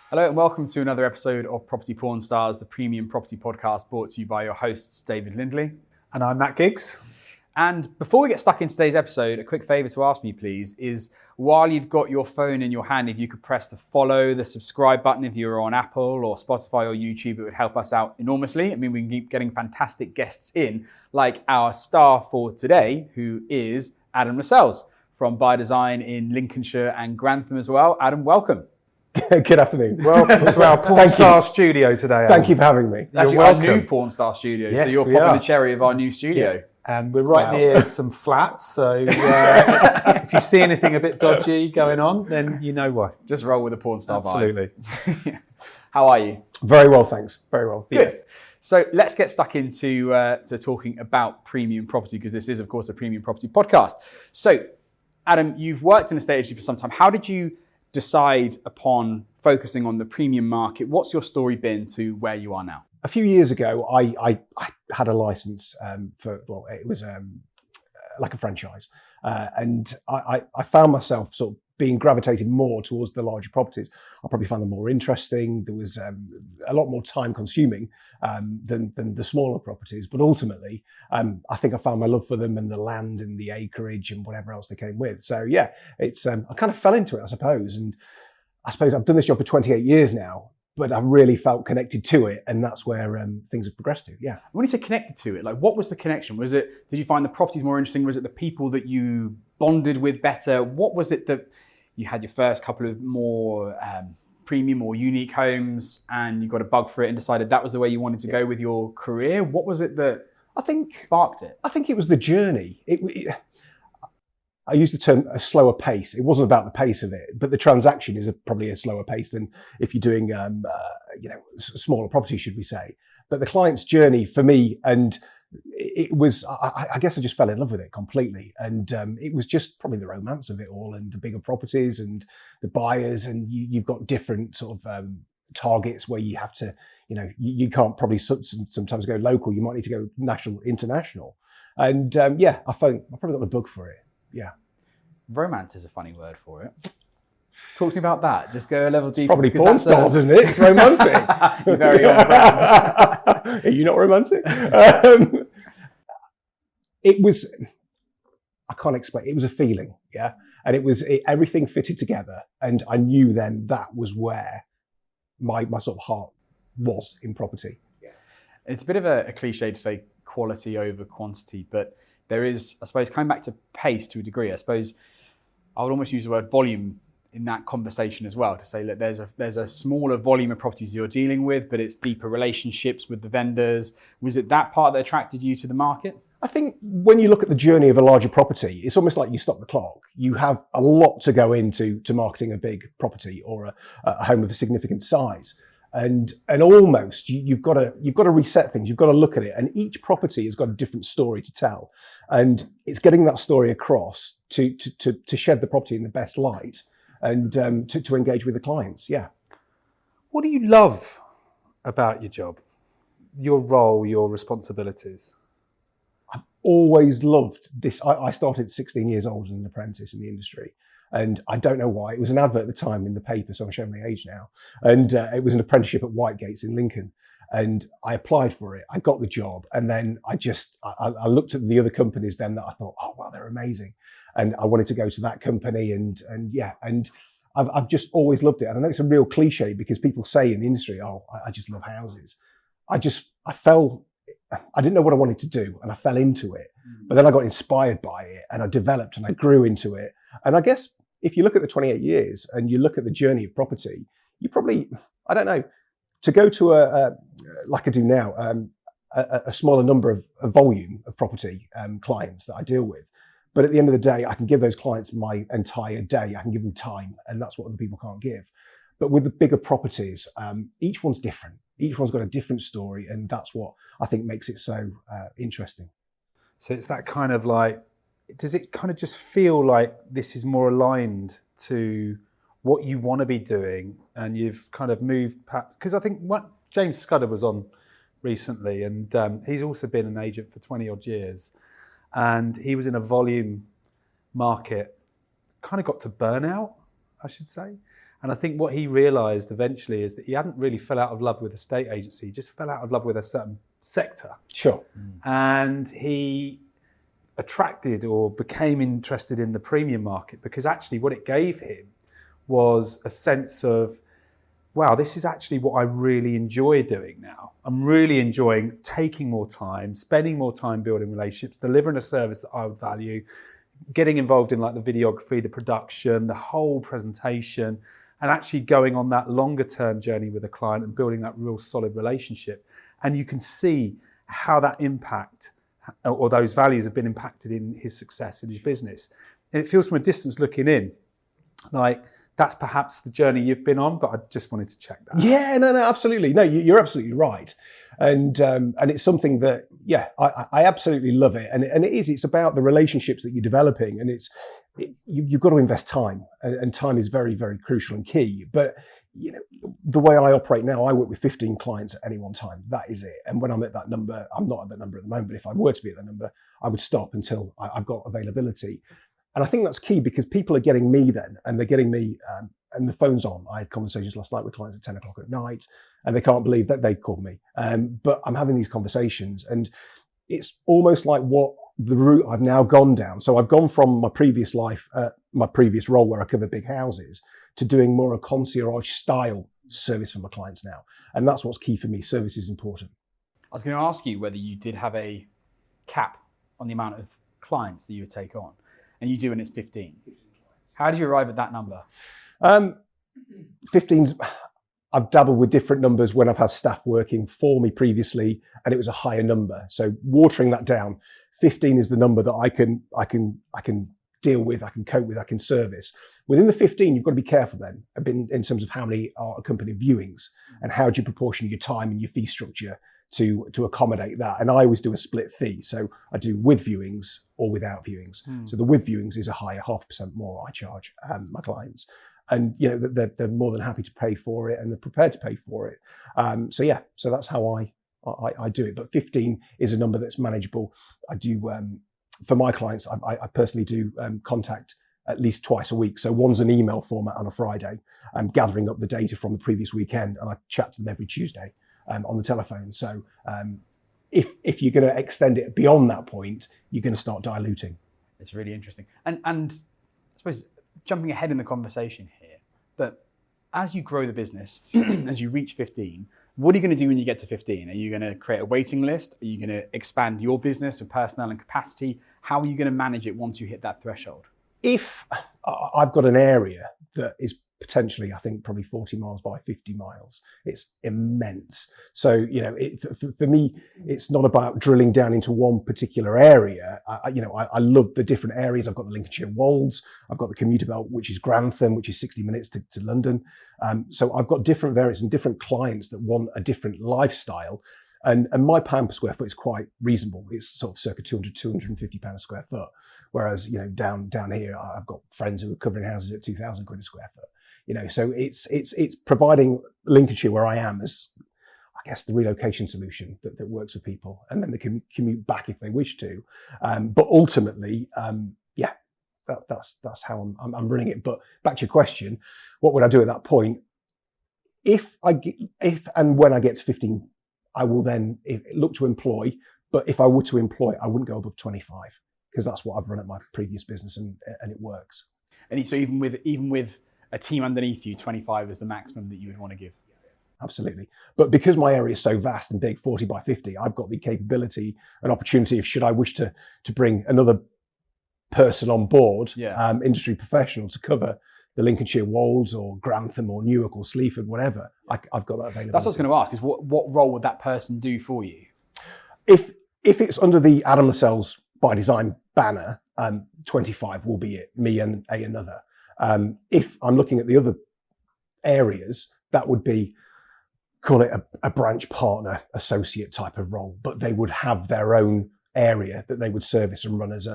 Hello and welcome to another episode of Property-Pxrn Stars, the premium property podcast brought to you by your hosts, David Lindley. And I'm Matt Giggs. And before we get stuck in today's episode, a quick favour to ask me, please, is while you've got your phone in your hand, if you could press the follow, the subscribe button if you're on Apple or Spotify or YouTube, it would help us out enormously. I mean, we can keep getting fantastic guests in, like our star for today, who is Adam Lascelles from By Design in Lincolnshire and Grantham as well. Adam, welcome. Good afternoon. Welcome to our Porn Star studio today. Thank you for having me. Actually, our new Porn Star studio, Yes, so you're popping the cherry of our new studio. Yeah. And we're right near some flats, so if you see anything a bit dodgy going on, then you know why. Just roll with the Porn Star vibe. Absolutely. How are you? Very well, thanks. Very well. Good. Yeah. So let's get stuck into to talking about premium property, because this is, of course, a premium property podcast. So, Adam, you've worked in estate agency for some time. How did you decide upon focusing on the premium market? What's your story been to where you are now? A few years ago, I had a license it was like a franchise. And I found myself sort of being gravitated more towards the larger properties. I probably found them more interesting. There was a lot more time consuming than the smaller properties. But ultimately, I think I found my love for them and the land and the acreage and whatever else they came with. So yeah, it's I kind of fell into it, I suppose. And I suppose I've done this job for 28 years now, but I've really felt connected to it, and that's where things have progressed to. Yeah. When you say connected to it, like what was the connection? Did you find the properties more interesting? Was it the people that you bonded with better? What was it that you had your first couple of more premium or unique homes, and you got a bug for it and decided that was the way you wanted to go with your career? What was it that sparked it? I think it was the journey. I use the term a slower pace. It wasn't about the pace of it, but the transaction is probably a slower pace than if you're doing, smaller property, should we say. But the client's journey for me, and it was, I guess I just fell in love with it completely. And it was just probably the romance of it all, and the bigger properties and the buyers, and you've got different sort of targets where you have to, you can't probably sometimes go local. You might need to go national, international. And I probably got the bug for it. Yeah. Romance is a funny word for it. Talk to me about that. Just go a level deeper. Probably porn stars, isn't it? It's romantic. You're very on brand. Are you not romantic? It was, I can't explain. It was a feeling, yeah. And everything fitted together. And I knew then that was where my sort of heart was in property. Yeah. It's a bit of a cliche to say quality over quantity, but there is, I suppose, coming back to pace to a degree, I suppose I would almost use the word volume in that conversation as well, to say that there's a smaller volume of properties you're dealing with, but it's deeper relationships with the vendors. Was it that part that attracted you to the market? I think when you look at the journey of a larger property, it's almost like you stop the clock. You have a lot to go into marketing a big property or a home of a significant size. And almost you've got to reset things. You've got to look at it, and each property has got a different story to tell, and it's getting that story across to shed the property in the best light, and to engage with the clients. Yeah. What do you love about your job, your role, your responsibilities? I've always loved this. I started at 16 years old as an apprentice in the industry. And I don't know why. It was an advert at the time in the paper, so I'm showing my age now. And it was an apprenticeship at Whitegates in Lincoln. And I applied for it. I got the job. And then I looked at the other companies then that I thought, oh, wow, they're amazing. And I wanted to go to that company. And I've just always loved it. And I know it's a real cliche because people say in the industry, oh, I just love houses. I didn't know what I wanted to do, and I fell into it. But then I got inspired by it, and I developed and I grew into it. And I guess if you look at the 28 years and you look at the journey of property, you probably, I don't know, to go to like I do now, a smaller number of volume of property clients that I deal with. But at the end of the day, I can give those clients my entire day. I can give them time, and that's what other people can't give. But with the bigger properties, each one's different. Each one's got a different story, and that's what I think makes it so interesting. So it's that kind of like, does it kind of just feel like this is more aligned to what you want to be doing, and you've kind of moved past? Because I think what James Scudder was on recently, and he's also been an agent for 20 odd years, and he was in a volume market kind of got to burnout, I should say. And I think what he realised eventually is that he hadn't really fell out of love with a estate agency, he just fell out of love with a certain sector. Sure. And he attracted or became interested in the premium market because actually what it gave him was a sense of, wow, this is actually what I really enjoy doing now. I'm really enjoying taking more time, spending more time building relationships, delivering a service that I would value, getting involved in like the videography, the production, the whole presentation, and actually going on that longer term journey with a client and building that real solid relationship. And you can see how that impact or those values have been impacted in his success in his business. And it feels from a distance looking in, like that's perhaps the journey you've been on, but I just wanted to check that. Yeah, no, absolutely. No, you're absolutely right. And it's something that, yeah, I absolutely love it. And it's about the relationships that you're developing. And you've got to invest time, and time is very, very crucial and key. But, you know, the way I operate now, I work with 15 clients at any one time. That is it. And when I'm at that number, I'm not at that number at the moment, but if I were to be at that number, I would stop until I've got availability. And I think that's key because people are getting me then, and they're getting me, and the phone's on. I had conversations last night with clients at 10 o'clock at night, and they can't believe that they called me. But I'm having these conversations, and it's almost like what the route I've now gone down. So I've gone from my previous life, my previous role where I cover big houses, to doing more a concierge style service for my clients now. And that's what's key for me. Service is important. I was going to ask you whether you did have a cap on the amount of clients that you would take on. And you do, and it's 15. How did you arrive at that number? 15's, I've dabbled with different numbers when I've had staff working for me previously, and it was a higher number. So watering that down, 15 is the number that I can deal with, I can cope with, I can service. Within the 15, you've got to be careful then in terms of how many are accompanied viewings, and how do you proportion your time and your fee structure to accommodate that. And I always do a split fee. So I do with viewings or without viewings. So the with viewings is a higher 0.5% more I charge my clients. And you know they're more than happy to pay for it, and they're prepared to pay for it. So that's how I do it. But 15 is a number that's manageable. I do for my clients. I personally do contact at least twice a week. So one's an email format on a Friday. I'm gathering up the data from the previous weekend, and I chat to them every Tuesday on the telephone. So if you're going to extend it beyond that point, you're going to start diluting. It's really interesting. And I suppose jumping ahead in the conversation here, but as you grow the business, as you reach 15, what are you going to do when you get to 15? Are you going to create a waiting list? Are you going to expand your business with personnel and capacity? How are you going to manage it once you hit that threshold? If I've got an area that is potentially, I think, probably 40 miles by 50 miles, it's immense. So, you know, for me, it's not about drilling down into one particular area. I love the different areas. I've got the Lincolnshire Wolds, I've got the commuter belt, which is Grantham, which is 60 minutes to London. So I've got different variants and different clients that want a different lifestyle. And my pound per square foot is quite reasonable. It's sort of circa 200, 250 pounds a square foot. Whereas, you know, down here, I've got friends who are covering houses at 2,000 quid a square foot. You know, so it's providing Lincolnshire where I am as, I guess, the relocation solution that works for people, and then they can commute back if they wish to. But ultimately, that's how I'm running it. But back to your question, what would I do at that point? If and when I get to 15, I will then look to employ. But if I were to employ, I wouldn't go above 25, because that's what I've run at my previous business, and it works. And so even with a team underneath you, 25 is the maximum that you would want to give? Absolutely. But because my area is so vast and big, 40 by 50, I've got the capability and opportunity, if should I wish to bring another person on board, industry professional, to cover the Lincolnshire Wolds or Grantham or Newark or Sleaford, whatever, I've got that available. That's what I was going to ask, is what role would that person do for you? If it's under the Adam Lascelles by Design banner, 25 will be it, me and another. If I'm looking at the other areas, that would be, call it a branch partner associate type of role, but they would have their own area that they would service and run as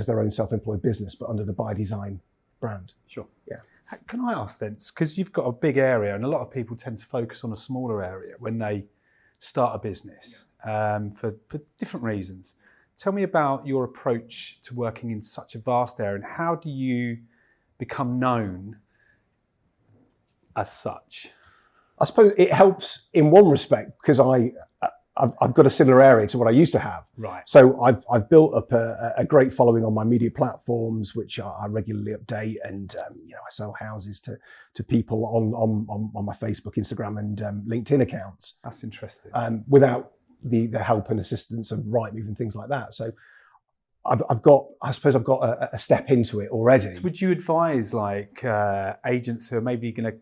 their own self-employed business, but under the By Design brand. Sure. Yeah. Can I ask then, because you've got a big area and a lot of people tend to focus on a smaller area when they start a business for different reasons. Tell me about your approach to working in such a vast area, and how do you become known as such? I suppose it helps in one respect because I've got a similar area to what I used to have. Right. So I've built up a great following on my media platforms, which I regularly update, and I sell houses to people on my Facebook, Instagram, and LinkedIn accounts. That's interesting. Without the help and assistance of Rightmove and things like that. So I've got a step into it already. So would you advise like agents who are maybe going to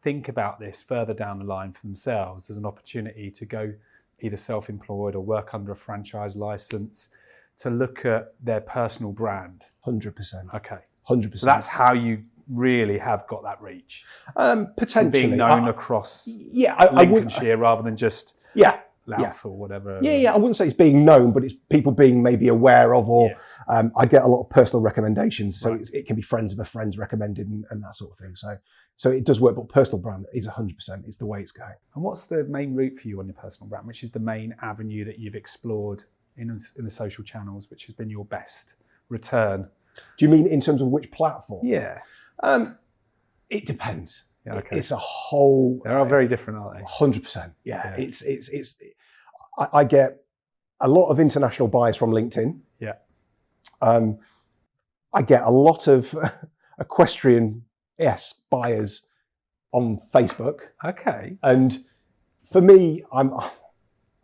think about this further down the line for themselves as an opportunity to go either self-employed or work under a franchise license, to look at their personal brand? 100%. Okay. 100%. So that's how you really have got that reach. Potentially. Being known across Lincolnshire rather than just Louth or whatever. Yeah. I wouldn't say it's being known, but it's people being maybe aware of, or I get a lot of personal recommendations. So it can be friends of a friend's recommended and that sort of thing. So it does work, but personal brand is 100%. It's the way it's going. And what's the main route for you on your personal brand? Which is the main avenue that you've explored in the social channels, which has been your best return? Do you mean in terms of which platform? Yeah. It depends. Yeah, okay. It's a whole. They are very different, aren't they? 100%. Yeah. I get a lot of international buyers from LinkedIn. Yeah. I get a lot of equestrian-esque buyers on Facebook. Okay. And for me,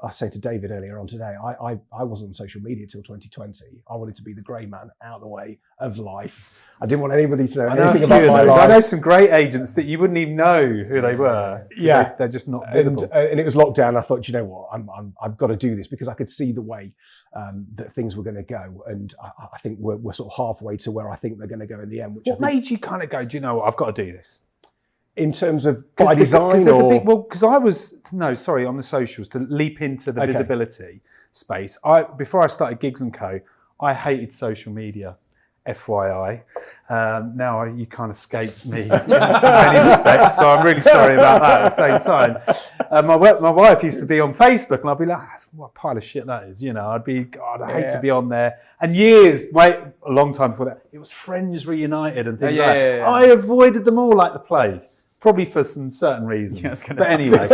I say to David earlier on today, I wasn't on social media till 2020. I wanted to be the grey man out of the way of life. I didn't want anybody to know anything about my life. I know some great agents that you wouldn't even know who they were. Yeah. They're just not visible. And it was lockdown. I thought, you know what, I've got to do this because I could see the way that things were going to go. And I think we're sort of halfway to where I think they're going to go in the end. What made you kind of go, do you know what, I've got to do this? In terms of by design, because I was on the socials to leap into the visibility space. Before I started Gigs & Co, I hated social media. FYI, now you can't escape me in many respects, so I'm really sorry about that. At the same time, my wife used to be on Facebook, and I'd be like, "What a pile of shit that is," I'd be, God, I hate to be on there. And a long time before that, it was Friends Reunited and things I avoided them all like the plague. Probably for some certain reasons. But anyway,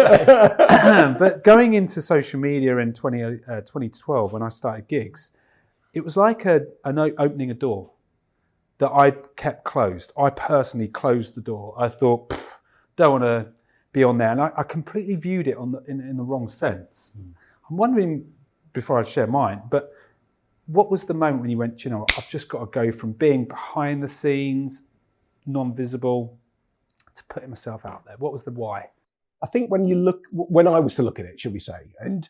but going into social media in 2012 when I started Gigs, it was like opening a door that I kept closed. I personally closed the door. I thought, don't want to be on there. And I completely viewed it in the wrong sense. I'm wondering, before I share mine, but what was the moment when you went, I've just got to go from being behind the scenes, non-visible, to putting myself out there? What was the why? I think when I was to look at it, should we say, and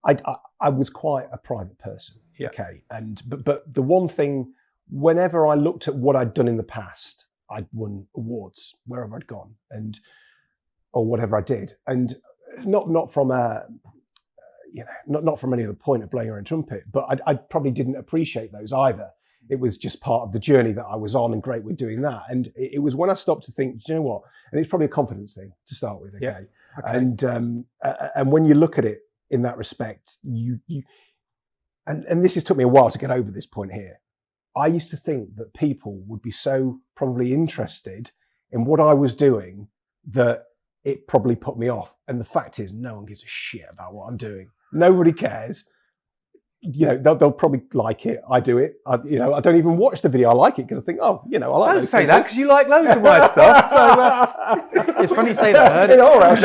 I was quite a private person. Yeah. Okay. But the one thing, whenever I looked at what I'd done in the past, I'd won awards wherever I'd gone or whatever I did. And not from not from any other point of blowing your own trumpet, but I probably didn't appreciate those either. It was just part of the journey that I was on, and great with doing that. And it was when I stopped to think, do you know what? And it's probably a confidence thing to start with. Okay. Yeah. Okay. And when you look at it in that respect, and this has took me a while to get over this point here. I used to think that people would be so probably interested in what I was doing that it probably put me off. And the fact is, no one gives a shit about what I'm doing. Nobody cares. They'll probably like it. I do it. I don't even watch the video. I like it because I think, I like. Don't say that because you like loads of my stuff. So it's funny you say that. I heard in our house.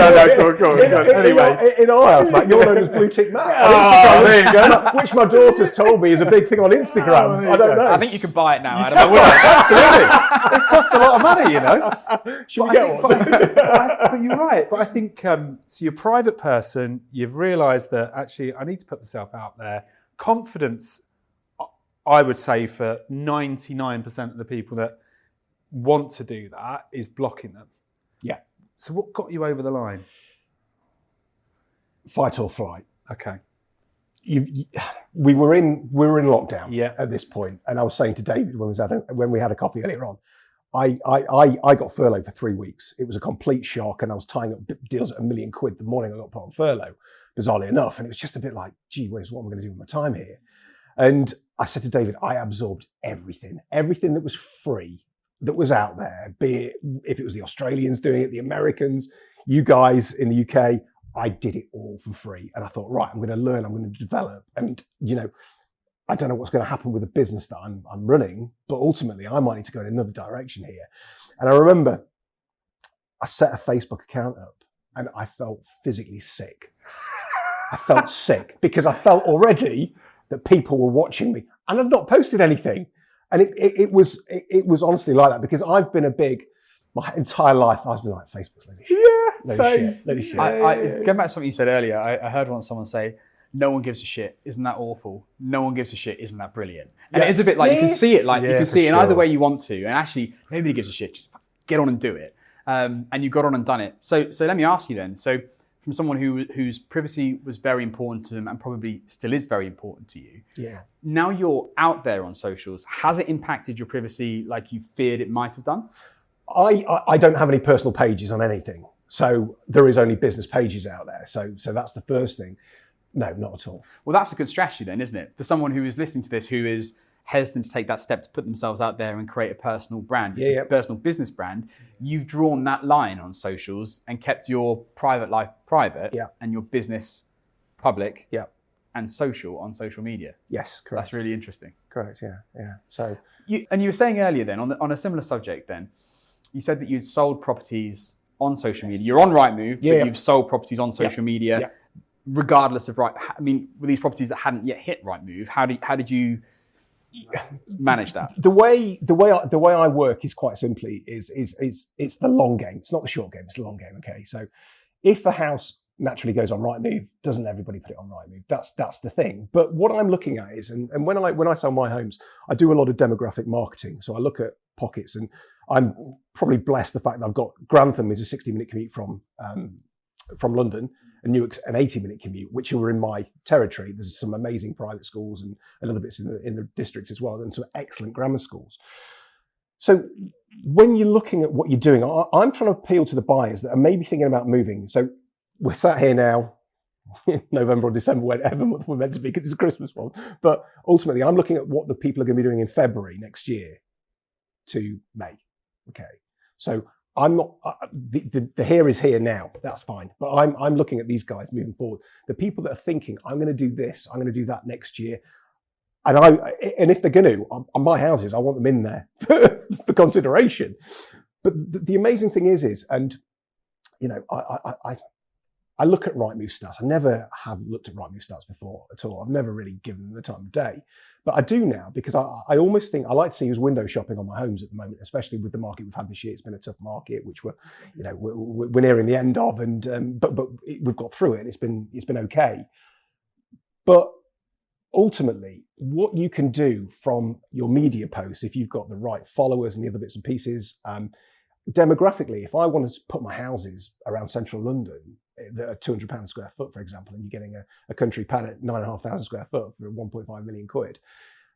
Go on. Anyway, in our house, Matt, you're known as Blue Tick Matt. There you go. Which my daughter's told me is a big thing on Instagram. I don't know. I think you can buy it now, Adam. I will. Absolutely. It costs a lot of money, Should we get one? But you're right. But I think so. You're a private person. You've realised that actually I need to put myself out there. Confidence, I would say, for 99% of the people that want to do that is blocking them. Yeah. So what got you over the line? Fight or flight. Okay. We were in lockdown at this point, and I was saying to David when we had a coffee earlier on, I got furloughed for 3 weeks. It was a complete shock, and I was tying up deals at £1 million the morning I got put on furlough, bizarrely enough. And it was just a bit like, gee whiz, what am I going to do with my time here? And I said to David, I absorbed everything that was free, that was out there, be it if it was the Australians doing it, the Americans, you guys in the UK, I did it all for free. And I thought, right, I'm going to learn, I'm going to develop. And, I don't know what's going to happen with the business that I'm running, but ultimately I might need to go in another direction here. And I remember I set a Facebook account up and I felt physically sick. I felt sick because I felt already that people were watching me and I've not posted anything. And it was honestly like that because I've been my entire life, I've been like, Facebook's let it shit. Let it shit. Going back to something you said earlier, I heard once someone say, no one gives a shit, isn't that awful? No one gives a shit, isn't that brilliant? And it is a bit like, you can see it like, you can see it in either way you want to. And actually, nobody gives a shit, just get on and do it. And you got on and done it. So let me ask you then, so from someone whose privacy was very important to them and probably still is very important to you. Yeah. Now you're out there on socials, has it impacted your privacy like you feared it might have done? I don't have any personal pages on anything. So there is only business pages out there. So that's the first thing. No, not at all. Well, that's a good strategy then, isn't it? For someone who is listening to this, who is hesitant to take that step to put themselves out there and create a personal brand, a personal business brand, you've drawn that line on socials and kept your private life private and your business public and social on social media. Yes, correct. That's really interesting. Correct, yeah. So you were saying earlier then, on a similar subject then, you said that you'd sold properties on social media. You're on Rightmove, but you've sold properties on social media. Regardless of were these properties that hadn't yet hit Rightmove, how did you manage that? The way I work is quite simply is it's the long game. It's not the short game. It's the long game. Okay, so if a house naturally goes on Rightmove, doesn't everybody put it on Rightmove? That's the thing. But what I'm looking at is, and when I sell my homes, I do a lot of demographic marketing. So I look at pockets, and I'm probably blessed the fact that I've got Grantham is a 60-minute commute from London, and Newark's an 80-minute commute, which are in my territory. There's some amazing private schools and other bits in the district as well, and some excellent grammar schools. So when you're looking at what you're doing, I'm trying to appeal to the buyers that are maybe thinking about moving. So we're sat here now, November or December, whatever month we're meant to be, because it's a Christmas one. But ultimately, I'm looking at what the people are going to be doing in February next year to May. Okay, so I'm not, the here is here now, that's fine. But I'm looking at these guys moving forward. The people that are thinking, I'm going to do this, I'm going to do that next year. And if they're going to, on my houses, I want them in there for consideration. But the amazing thing is, and I look at Rightmove stats. I never have looked at Rightmove stats before at all. I've never really given them the time of day. But I do now because I almost think I like to see who's window shopping on my homes at the moment, especially with the market we've had this year. It's been a tough market, which we're nearing the end of, and but we've got through it, and it's been okay. But ultimately, what you can do from your media posts, if you've got the right followers and the other bits and pieces, demographically, if I wanted to put my houses around central London that are £200 a square foot, for example, and you're getting a country pad at 9,500 square foot for 1.5 million quid,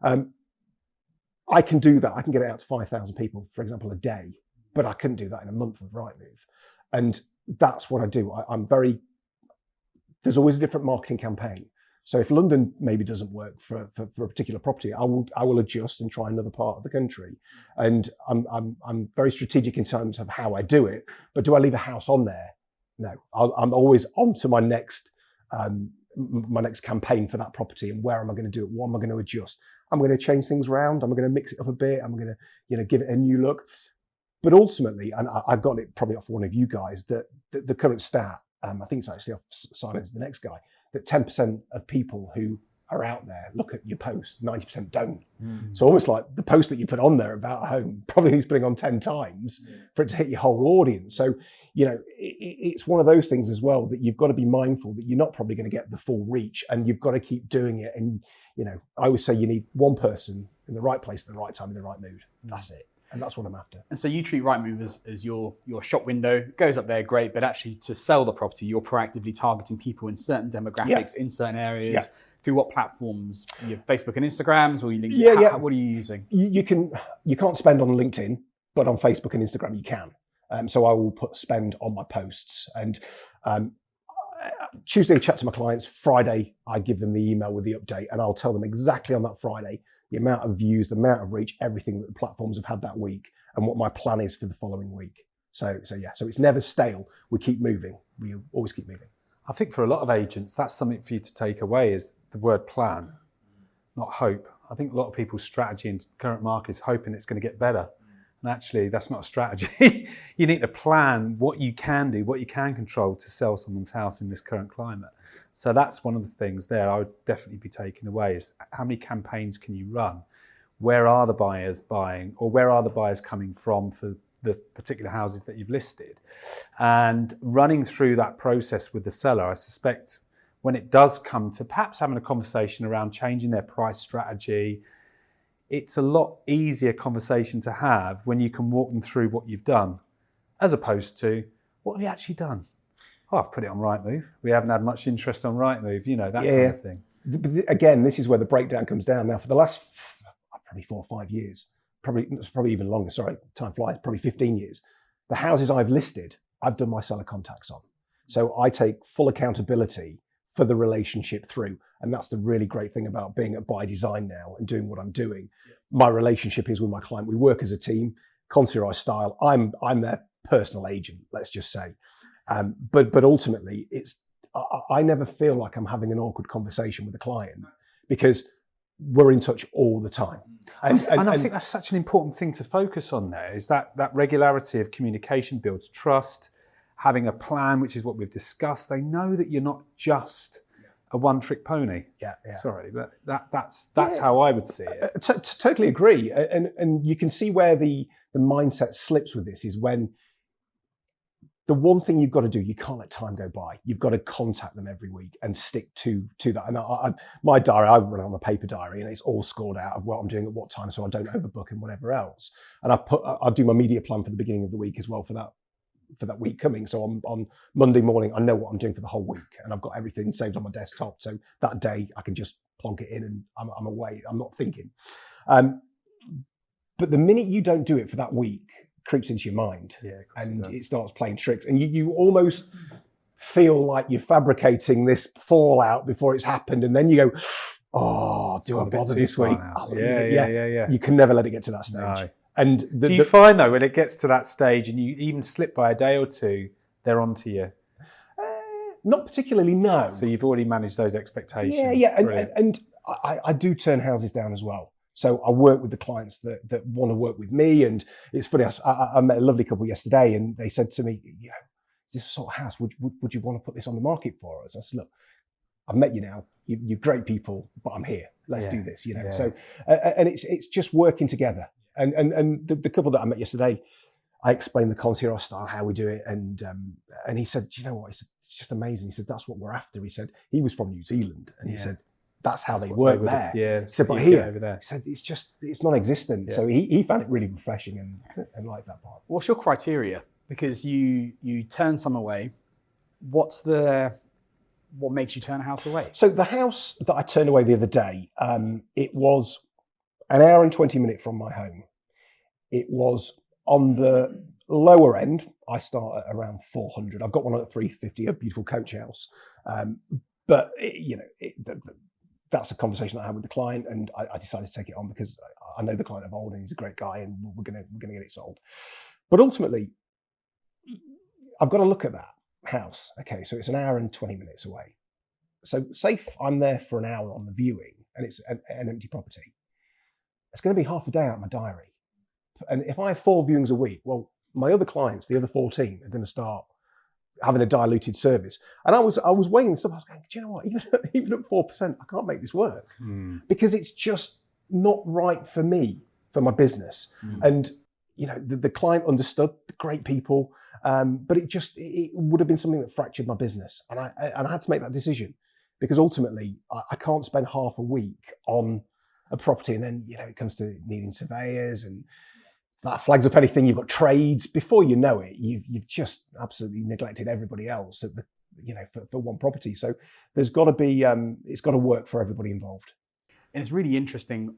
I can do that. I can get it out to 5,000 people, for example, a day, but I couldn't do that in a month with Rightmove. And that's what I do. There's always a different marketing campaign. So if London maybe doesn't work for a particular property, I will adjust and try another part of the country. And I'm very strategic in terms of how I do it. But do I leave a house on there? No, I'm always on to my next campaign for that property, and where am I going to do it? What am I going to adjust? I'm going to change things around. I'm going to mix it up a bit. I'm going to give it a new look. But ultimately, and I got it probably off one of you guys, that the current stat, I think it's actually off Silence, the next guy, that 10% of people who are out there look at your post, 90% don't. So almost like the post that you put on there about a home probably needs putting on 10 times for it to hit your whole audience. So, it's one of those things as well that you've got to be mindful that you're not probably going to get the full reach, and you've got to keep doing it. And, I always say you need one person in the right place at the right time, in the right mood. That's it. And that's what I'm after. And so you treat Rightmove as your shop window. It goes up there, great, but actually to sell the property, you're proactively targeting people in certain demographics, in certain areas. Through what platforms? You have Facebook and Instagrams, or you LinkedIn? What are you using? You can't spend on LinkedIn, but on Facebook and Instagram you can. So I will put spend on my posts. And Tuesday I chat to my clients. Friday I give them the email with the update, and I'll tell them exactly on that Friday the amount of views, the amount of reach, everything that the platforms have had that week, and what my plan is for the following week. So it's never stale. We keep moving. We always keep moving. I think for a lot of agents, that's something for you to take away is the word plan, not hope. I think a lot of people's strategy in current market is hoping it's going to get better. And actually, that's not a strategy. You need to plan what you can do, what you can control to sell someone's house in this current climate. So that's one of the things there I would definitely be taking away is how many campaigns can you run? Where are the buyers buying, or where are the buyers coming from for the particular houses that you've listed? And running through that process with the seller, I suspect when it does come to perhaps having a conversation around changing their price strategy, it's a lot easier conversation to have when you can walk them through what you've done, as opposed to, what have you actually done? Oh, I've put it on Rightmove. We haven't had much interest on Rightmove, that kind of thing. Again, this is where the breakdown comes down. Now, for the last probably 4 or 5 years, probably even longer, sorry, time flies, probably 15 years, the houses I've listed, I've done my seller contacts on. So I take full accountability for the relationship through. And that's the really great thing about being at By Design now and doing what I'm doing. Yeah. My relationship is with my client. We work as a team, concierge style. I'm their personal agent, let's just say. But ultimately, I never feel like I'm having an awkward conversation with a client because we're in touch all the time. And I think that's such an important thing to focus on there, is that regularity of communication builds trust, having a plan, which is what we've discussed. They know that you're not just a one-trick pony. Yeah. Sorry, but that's how I would see it. Totally agree. And you can see where the mindset slips with this is when the one thing you've got to do, you can't let time go by. You've got to contact them every week and stick to that. And my diary, I run on a paper diary, and it's all scored out of what I'm doing at what time, so I don't overbook and whatever else. And I do my media plan for the beginning of the week as well for that week coming. So on Monday morning, I know what I'm doing for the whole week, and I've got everything saved on my desktop. So that day I can just plonk it in, and I'm away. I'm not thinking. But the minute you don't do it for that week, creeps into your mind, and it starts playing tricks, and you almost feel like you're fabricating this fallout before it's happened, and then you go, "Oh, do I bother this week?" Yeah. You can never let it get to that stage. No. And do you find though when it gets to that stage, and you even slip by a day or two, they're onto you? Not particularly, no. So you've already managed those expectations. Yeah, and I do turn houses down as well. So I work with the clients that want to work with me. And it's funny, I met a lovely couple yesterday, and they said to me, is this a sort of house? Would you want to put this on the market for us? I said, look, I've met you now. You're great people, but I'm here. Let's do this, Yeah. So, and it's just working together. And the couple that I met yesterday, I explained the concierge style, how we do it. And he said, do you know what? He said, it's just amazing. He said, that's what we're after. He said, he was from New Zealand. And he said, that's how they work there. He said, but here, over there. He said, it's non-existent. Yeah. So he found it really refreshing and liked that part. What's your criteria? Because you turn some away. What makes you turn a house away? So the house that I turned away the other day, it was an hour and 20 minutes from my home. It was on the lower end. I start at around 400. I've got one at 350, a beautiful coach house. But that's a conversation I had with the client, and I decided to take it on because I know the client of old, and he's a great guy, and we're gonna get it sold. But ultimately, I've got to look at that house. Okay, so it's an hour and 20 minutes away. So say I'm there for an hour on the viewing, and it's an empty property. It's going to be half a day out of my diary. And if I have 4 viewings a week, well, my other clients, the other 14, are going to start having a diluted service. And I was weighing stuff. I was going, do you know what? Even at 4%, I can't make this work because it's just not right for me, for my business. And the client understood, the great people, but it would have been something that fractured my business. And I had to make that decision because ultimately I can't spend half a week on a property, and then it comes to needing surveyors, and that flags up anything. You've got trades. Before you know it, you've just absolutely neglected everybody else at for one property. So there's got to be it's got to work for everybody involved. And it's really interesting.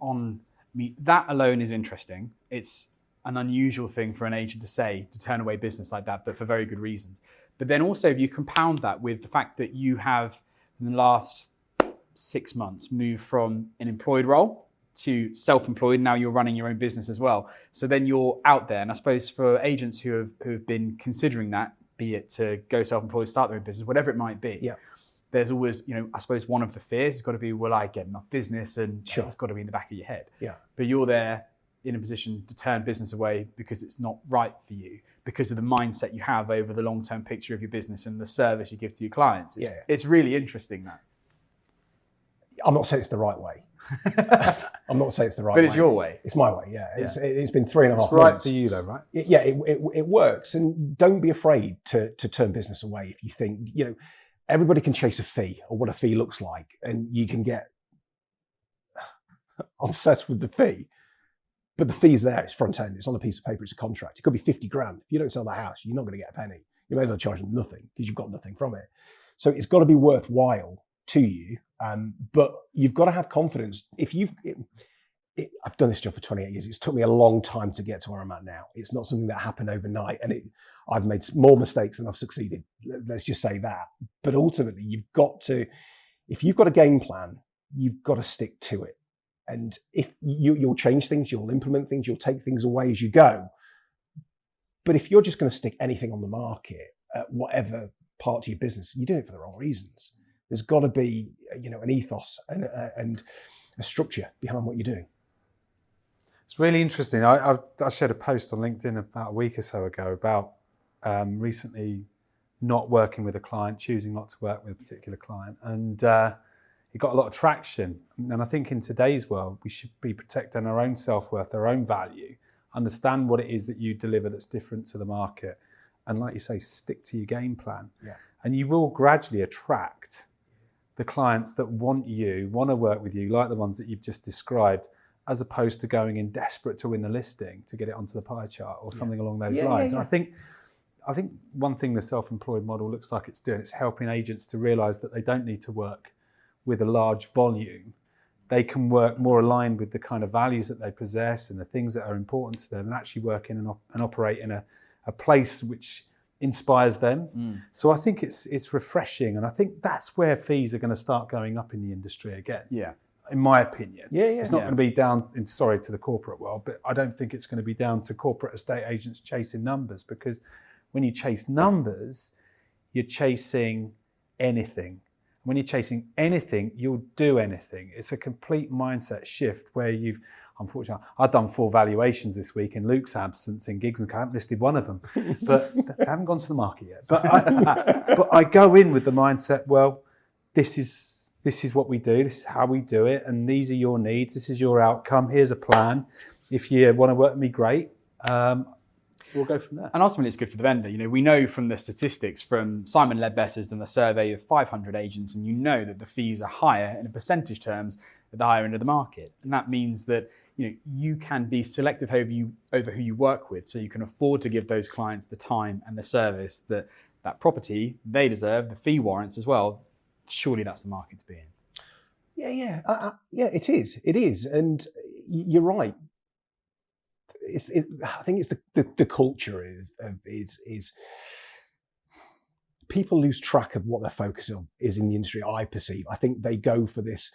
That alone is interesting. It's an unusual thing for an agent to say, to turn away business like that, but for very good reasons. But then also, if you compound that with the fact that you have in the last 6 months moved from an employed role to self-employed. Now you're running your own business as well. So then you're out there. And I suppose for agents who have been considering that, be it to go self-employed, start their own business, whatever it might be, there's always, I suppose one of the fears has got to be, will I get enough business? And it's got to be in the back of your head. Yeah. But you're there in a position to turn business away because it's not right for you, because of the mindset you have over the long-term picture of your business and the service you give to your clients. It's really interesting, that. I'm not saying it's the right way. I'm not saying it's the right way. But it's your way. It's my way, yeah. It's been 3.5 months. It's right for you though, right? It works. And don't be afraid to turn business away if you think, everybody can chase a fee or what a fee looks like, and you can get obsessed with the fee. But the fee's there, it's front end, it's on a piece of paper, it's a contract. It could be 50 grand. If you don't sell the house, you're not going to get a penny. You may as well charge them nothing because you've got nothing from it. So it's got to be worthwhile to you, but you've got to have confidence. I've done this job for 28 years. It's took me a long time to get to where I'm at now. It's not something that happened overnight, and I've made more mistakes than I've succeeded. Let's just say that. But ultimately, if you've got a game plan, you've got to stick to it. And if you'll change things, you'll implement things, you'll take things away as you go. But if you're just going to stick anything on the market, whatever part of your business, you're doing it for the wrong reasons. There's got to be, an ethos and a structure behind what you're doing. It's really interesting. I shared a post on LinkedIn about a week or so ago about recently not working with a client, choosing not to work with a particular client, and it got a lot of traction. And I think in today's world, we should be protecting our own self-worth, our own value, understand what it is that you deliver that's different to the market, and like you say, stick to your game plan. Yeah. And you will gradually attract the clients that want to work with you, like the ones that you've just described, as opposed to going in desperate to win the listing to get it onto the pie chart or something along those lines. And I think one thing the self-employed model looks like it's doing, it's helping agents to realise that they don't need to work with a large volume. They can work more aligned with the kind of values that they possess and the things that are important to them, and actually work in and operate in a place which inspires them. So I think it's refreshing, and I think that's where fees are going to start going up in the industry again. Yeah, in my opinion. It's not going to be down to the corporate world, but I don't think it's going to be down to corporate estate agents chasing numbers, because when you chase numbers, you're chasing anything. When you're chasing anything, you'll do anything. It's a complete mindset shift where unfortunately, I've done 4 valuations this week in Luke's absence in gigs, and I haven't listed one of them, but they haven't gone to the market yet. But I go in with the mindset, well, this is what we do, this is how we do it, and these are your needs, this is your outcome, here's a plan. If you want to work with me, great. We'll go from there. And ultimately, it's good for the vendor. We know from the statistics from Simon Ledbetter's done a survey of 500 agents, and you know that the fees are higher in percentage terms at the higher end of the market. And that means that you can be selective over who you work with, so you can afford to give those clients the time and the service that property they deserve, the fee warrants as well. Surely that's the market to be in. It is, and you're right. I think it's the culture is people lose track of what their focus is in the industry. I perceive. I think they go for this,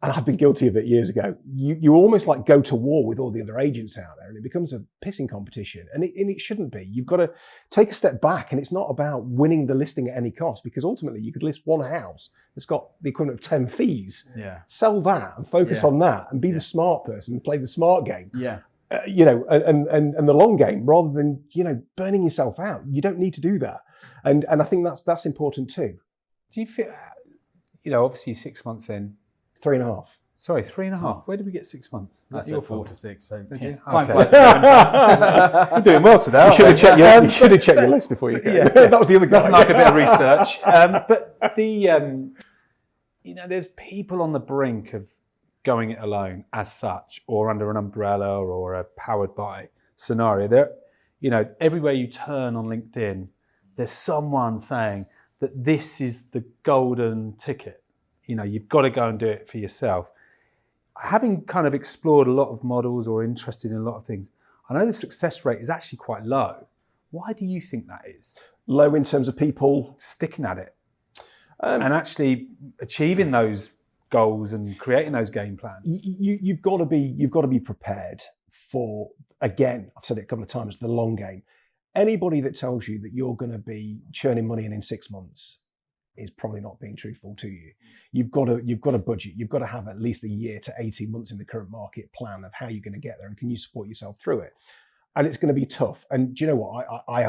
and I've been guilty of it years ago. You almost like go to war with all the other agents out there, and it becomes a pissing competition, and it shouldn't be. You've got to take a step back, and it's not about winning the listing at any cost, because ultimately you could list one house that's got the equivalent of 10 fees. Sell that and focus on that, and be the smart person and play the smart game. And the long game, rather than burning yourself out. You don't need to do that, and I think that's important too. Do you feel, obviously 6 months in? 3.5. Sorry, 3.5. Where did we get 6 months? That's your 4 to 6. So time flies. You're doing well today. You should have checked your list before you came. That was the other guy. Nothing like a bit of research. But there's people on the brink of going it alone as such, or under an umbrella or a powered by scenario. There, everywhere you turn on LinkedIn, there's someone saying that this is the golden ticket. You've got to go and do it for yourself. Having kind of explored a lot of models or interested in a lot of things, I know the success rate is actually quite low. Why do you think that is? Low in terms of people sticking at it and actually achieving those goals and creating those game plans. You've got to be prepared for, again, I've said it a couple of times, the long game. Anybody that tells you that you're going to be churning money in 6 months is probably not being truthful to you. You've got a budget. You've got to have at least a year to 18 months in the current market plan of how you're going to get there and can you support yourself through it. And it's going to be tough. And do you know what? I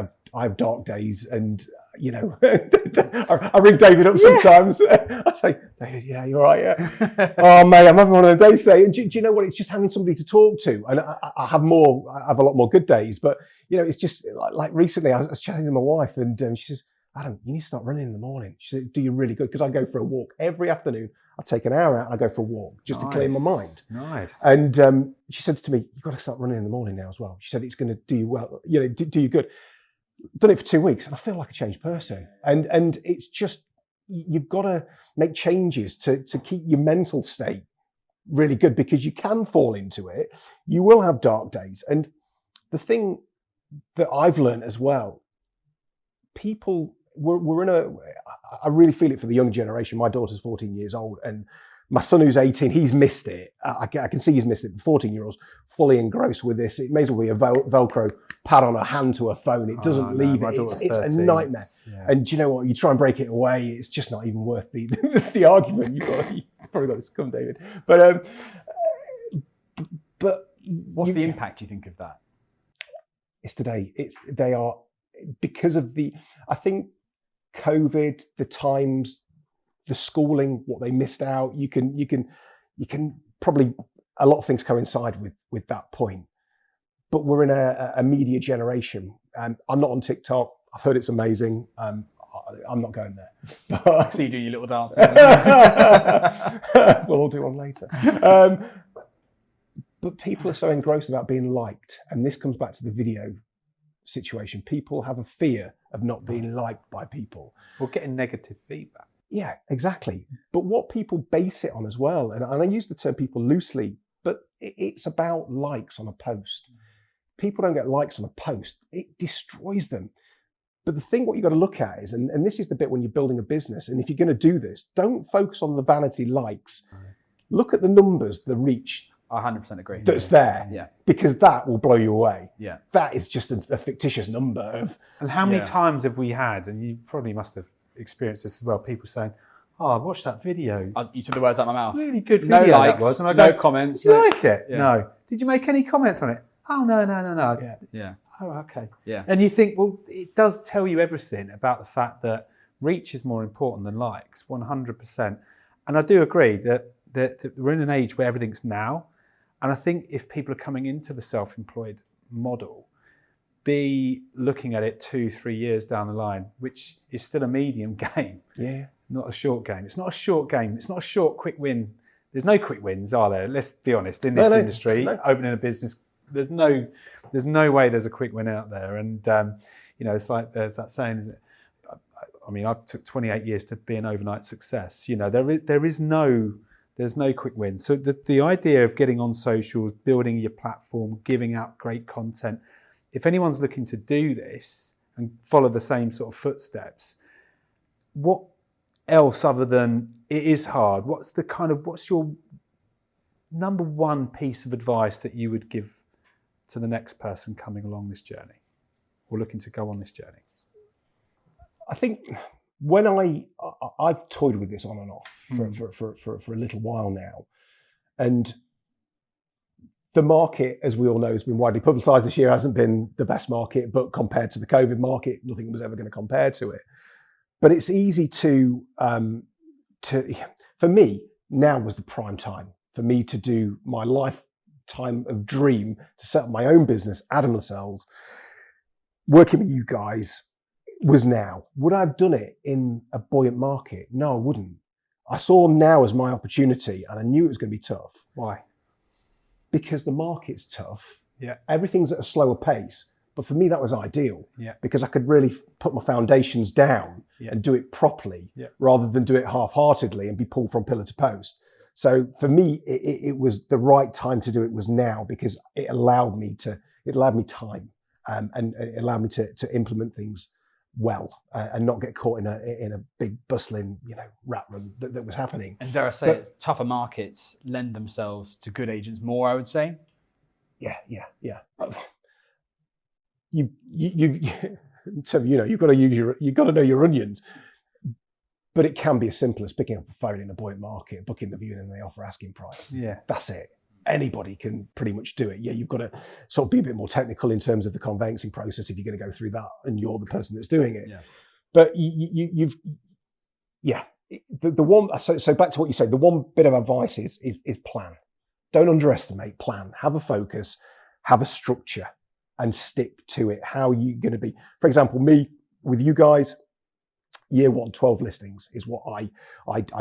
have dark days, and you know, I ring David up sometimes. Yeah. I say, David, yeah, you're right, yeah. Oh mate, I'm having one of the days today. And do you know what? It's just having somebody to talk to. And I have a lot more good days. But you know, it's just like recently, I was chatting to my wife, and she says, Adam, you need to start running in the morning. She said, do you really good? Because I go for a walk every afternoon. I take an hour out, I go for a walk just to clear my mind. Nice. And she said to me, you've got to start running in the morning now as well. She said, it's going to do you well, you know, do you good. Done it for 2 weeks and I feel like a changed person. And it's just, you've got to make changes to keep your mental state really good, because you can fall into it. You will have dark days. And the thing that I've learned as well, people, we're in I really feel it for the young generation. My daughter's 14 years old and my son who's 18, he's missed it. I can see he's missed it. The 14-year-old's fully engrossed with this. It may as well be a Velcro pad on her hand to her phone. It doesn't leave it. It's a nightmare. Yeah. And do you know what? You try and break it away, it's just not even worth the argument. You've probably got this to come, David. But what's the impact, you think, of that? It's today. They are, because of I think COVID, the times, the schooling, what they missed out, you can probably, a lot of things coincide with that point. But we're in a media generation. I'm not on TikTok. I've heard it's amazing. I'm not going there. But I see you doing your little dances. We'll all do one later. But people are so engrossed about being liked. And this comes back to the video situation. People have a fear of not being liked by people. Or getting negative feedback. Yeah, exactly. But what people base it on as well, and I use the term people loosely, but it's about likes on a post. People don't get likes on a post. It destroys them. But the thing, what you've got to look at is, and this is the bit when you're building a business, and if you're going to do this, don't focus on the vanity likes. Look at the numbers, the reach. I 100% agree. That's there. Yeah. Because that will blow you away. Yeah. That is just a fictitious number of. And how many times have we had, and you probably must have experienced this as well, people saying, oh, I watched that video. You took the words out of my mouth. Really good video. No likes, that was. And I no comments. Did you like it? Yeah. No. Did you make any comments on it? Oh, no. Yeah. Yeah. Oh, okay. Yeah. And you think, well, it does tell you everything about the fact that reach is more important than likes, 100%. And I do agree that we're in an age where everything's now. And I think if people are coming into the self-employed model, be looking at it 2-3 years down the line, which is still a medium game, not a short game. It's not a short game. It's not a short, quick win. There's no quick wins, are there? Let's be honest. In this industry, opening a business, there's no way there's a quick win out there. And it's like there's that saying, isn't it? I mean, I've took 28 years to be an overnight success. There's no quick win. So the idea of getting on socials, building your platform, giving out great content, if anyone's looking to do this and follow the same sort of footsteps, what else other than it is hard? What's your number one piece of advice that you would give to the next person coming along this journey or looking to go on this journey? I think when I've toyed with this on and off for a little while now, and the market, as we all know, has been widely publicised this year, hasn't been the best market, but compared to the COVID market, nothing was ever going to compare to it. But it's easy to for me, now was the prime time for me to do my lifetime of dream, to set up my own business, Adam Lascelles, working with you guys. Was now. Would I have done it in a buoyant market? No, I wouldn't. I saw now as my opportunity, and I knew it was going to be tough. Why? Because the market's tough. Yeah. Everything's at a slower pace. But for me, that was ideal. Yeah. Because I could really put my foundations down and do it properly, rather than do it half-heartedly and be pulled from pillar to post. So for me, it was the right time to do it was now, because it allowed me time, and it allowed me to implement things well and not get caught in a big bustling, rat run that was happening. And dare I say it, tougher markets lend themselves to good agents more, I would say. Yeah. You've so you've got to know your onions. But it can be as simple as picking up a phone in a buoyant market, booking the viewing, and they offer asking price. Yeah, that's it. Anybody can pretty much do it. Yeah, you've got to sort of be a bit more technical in terms of the conveyancing process if you're going to go through that, and you're the person that's doing it. Yeah. But the one. So back to what you said. The one bit of advice is plan. Don't underestimate. Plan. Have a focus. Have a structure, and stick to it. How are you going to be? For example, me with you guys. Year 1, 12 listings is what I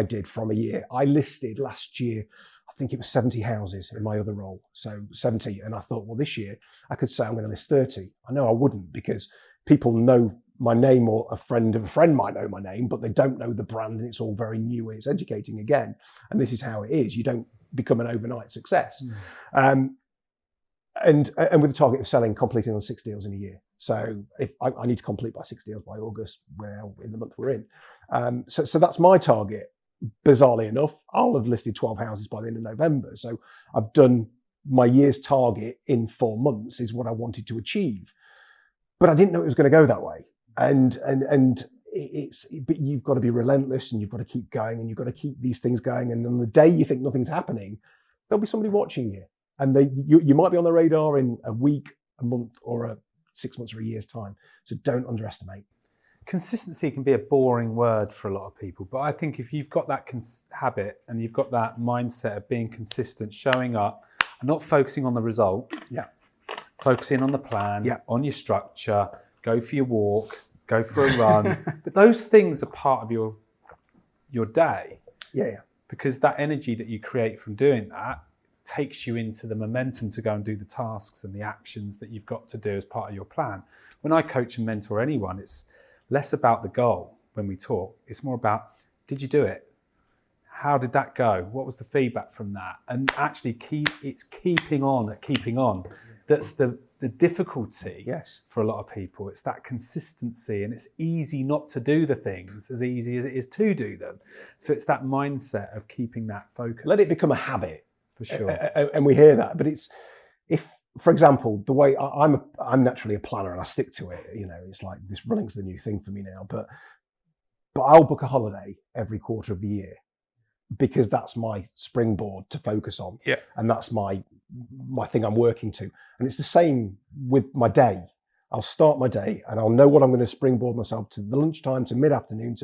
did from a year. I listed last year, I think it was 70 houses in my other role. So 70. And I thought, well, this year I could say I'm going to list 30. I know I wouldn't, because people know my name, or a friend of a friend might know my name, but they don't know the brand, and it's all very new and it's educating again. And this is how it is. You don't become an overnight success. And with the target of completing on 6 deals in a year. So if I need to complete by 6 deals by August, in the month we're in. So that's my target. Bizarrely enough, I'll have listed 12 houses by the end of November. So I've done my year's target in 4 months is what I wanted to achieve. But I didn't know it was going to go that way. But you've got to be relentless, and you've got to keep going, and you've got to keep these things going. And on the day you think nothing's happening, there'll be somebody watching you. And you might be on the radar in a week, a month, or 6 months or a year's time. So don't underestimate. Consistency can be a boring word for a lot of people, but I think if you've got that habit and you've got that mindset of being consistent, showing up, and not focusing on the result, focusing on the plan, on your structure, go for your walk, go for a run. But those things are part of your day. Yeah. Because that energy that you create from doing that takes you into the momentum to go and do the tasks and the actions that you've got to do as part of your plan. When I coach and mentor anyone, it's less about the goal when we talk. It's more about, did you do it? How did that go? What was the feedback from that? And actually keeping on. That's the difficulty for a lot of people. It's that consistency, and it's easy not to do the things as easy as it is to do them. So it's that mindset of keeping that focus. Let it become a habit. For sure. And we hear that, but it's, if, for example, the way I'm naturally a planner and I stick to it, it's like this running's the new thing for me now, but I'll book a holiday every quarter of the year, because that's my springboard to focus on. Yeah. And that's my thing I'm working to. And it's the same with my day. I'll start my day and I'll know what I'm going to springboard myself to, the lunchtime, to mid-afternoon,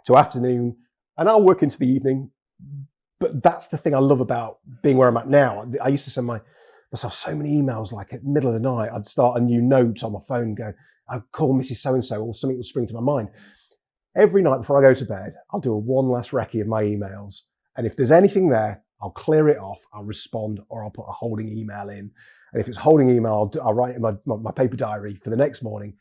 to afternoon, and I'll work into the evening. But that's the thing I love about being where I'm at now. I used to send myself so many emails, like at the middle of the night, I'd start a new note on my phone going, I'll call Mrs. So-and-so, or something will spring to my mind. Every night before I go to bed, I'll do a one last recce of my emails. And if there's anything there, I'll clear it off, I'll respond, or I'll put a holding email in. And if it's a holding email, I'll write it in my paper diary for the next morning.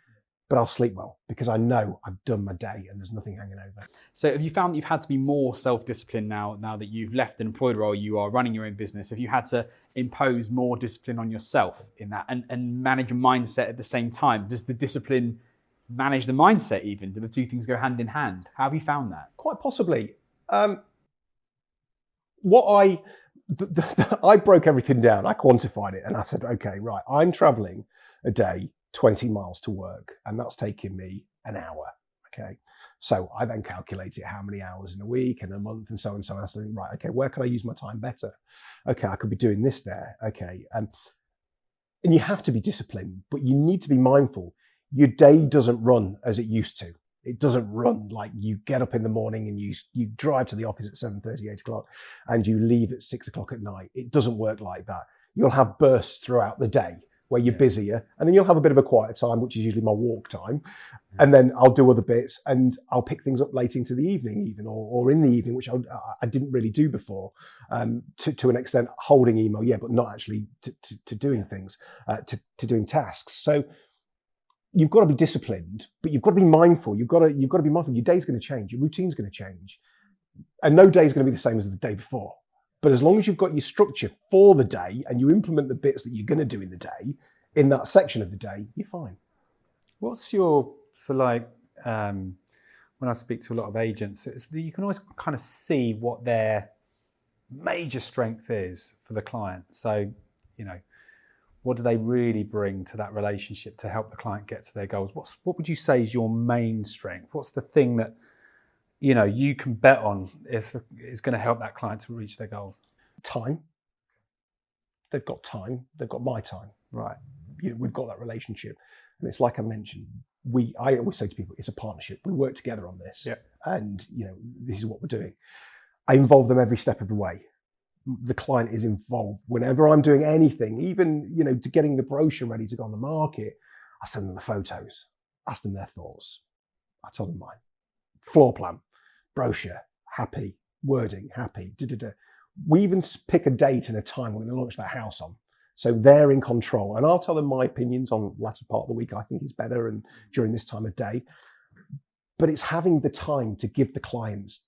But I'll sleep well, because I know I've done my day and there's nothing hanging over. So have you found that you've had to be more self-disciplined now that you've left an employed role, you are running your own business? Have you had to impose more discipline on yourself in that, and manage a mindset at the same time? Does the discipline manage the mindset even? Do the two things go hand in hand? How have you found that? Quite possibly. I broke everything down. I quantified it and I said, okay, right, I'm traveling a day 20 miles to work, and that's taking me an hour. Okay. So I then calculated how many hours in a week and a month and so on and so on. I said, right, okay, where can I use my time better? Okay, I could be doing this there. Okay. And you have to be disciplined, but you need to be mindful. Your day doesn't run as it used to. It doesn't run like you get up in the morning and you drive to the office at 7:30, 8 o'clock, and you leave at 6 o'clock at night. It doesn't work like that. You'll have bursts throughout the day where you're busier, and then you'll have a bit of a quieter time, which is usually my walk time. And then I'll do other bits, and I'll pick things up late into the evening even, or in the evening, which I didn't really do before, to an extent, holding email, but not actually to doing things, to doing tasks. So you've got to be disciplined, but you've got to be mindful. You've got to be mindful. Your day's going to change. Your routine's going to change. And no day is going to be the same as the day before. But as long as you've got your structure for the day and you implement the bits that you're going to do in the day, in that section of the day, you're fine. What's your So like when I speak to a lot of agents, you can always kind of see what their major strength is for the client. So, what do they really bring to that relationship to help the client get to their goals? What would you say is your main strength? What's the thing that, you can bet on is going to help that client to reach their goals? Time. They've got time. They've got my time. Right. We've got that relationship. And it's like I mentioned, I always say to people, it's a partnership. We work together on this. Yeah. And, this is what we're doing. I involve them every step of the way. The client is involved. Whenever I'm doing anything, even, to getting the brochure ready to go on the market, I send them the photos, ask them their thoughts. I tell them mine. Floor plan, brochure, happy, wording, happy, We even pick a date and a time we're going to launch that house on. So they're in control. And I'll tell them my opinions on the latter part of the week I think is better and during this time of day. But it's having the time to give the clients,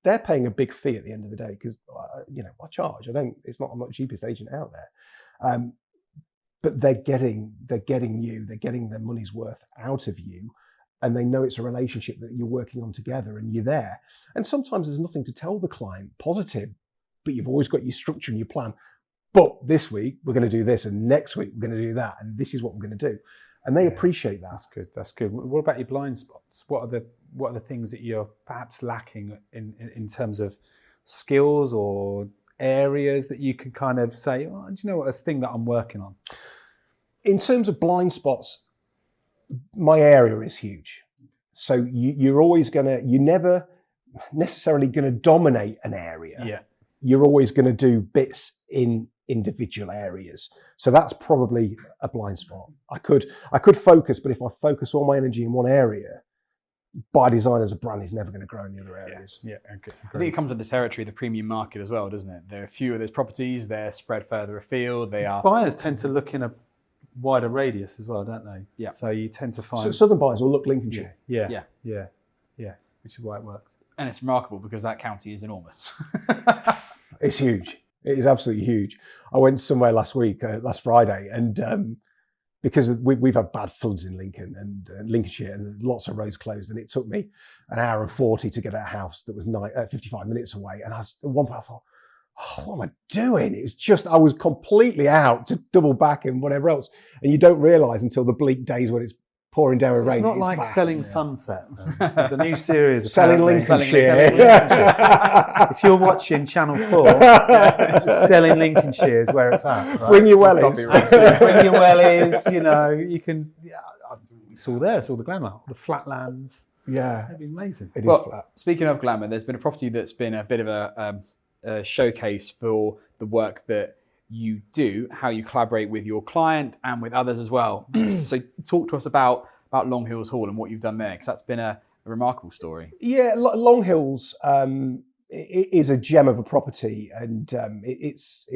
they're paying a big fee at the end of the day because, I charge. I'm not the cheapest agent out there. But they're getting you, they're getting their money's worth out of you. And they know it's a relationship that you're working on together and you're there. And sometimes there's nothing to tell the client positive, but you've always got your structure and your plan. But this week we're going to do this, and next week we're going to do that, and this is what we're going to do. And they appreciate that. That's good. What about your blind spots? What are the things that you're perhaps lacking in terms of skills or areas that you can kind of say, oh, do you know what, this thing that I'm working on? In terms of blind spots, my area is huge. So you're never necessarily going to dominate an area. Yeah. You're always going to do bits in individual areas. So that's probably a blind spot. I could focus, but if I focus all my energy in one area, by design as a brand is never going to grow in the other areas. Yeah, okay. I think it comes with the territory of the premium market as well, doesn't it? There are fewer of those properties, they're spread further afield, Buyers tend to look in a wider radius as well, don't they? Yeah. So you tend to find... So southern buyers will look Lincolnshire. Yeah, which is why it works. And it's remarkable because that county is enormous. It's huge. It is absolutely huge. I went somewhere last Friday, and because we've had bad floods in Lincoln and Lincolnshire, and lots of roads closed, and it took me an hour and 40 to get at a house that was 55 minutes away. And at one point I thought, oh, what am I doing? It's just, I was completely out to double back and whatever else. And you don't realise until the bleak days when it's pouring down with rain. It's not like vast. Selling Sunset. There's a new series. Selling Lincolnshire. If you're watching Channel 4, Selling Lincolnshire is where it's at. Right? Wing your wellies. Wing your wellies, you can, it's all there, it's all the glamour, the flatlands. Yeah. It'd be amazing. It is flat. Speaking of glamour, there's been a property that's been a bit of a showcase for the work that you do, how you collaborate with your client and with others as well. So talk to us about Long Hills Hall and what you've done there, because that's been a remarkable story. Yeah, Long Hills is a gem of a property, and it's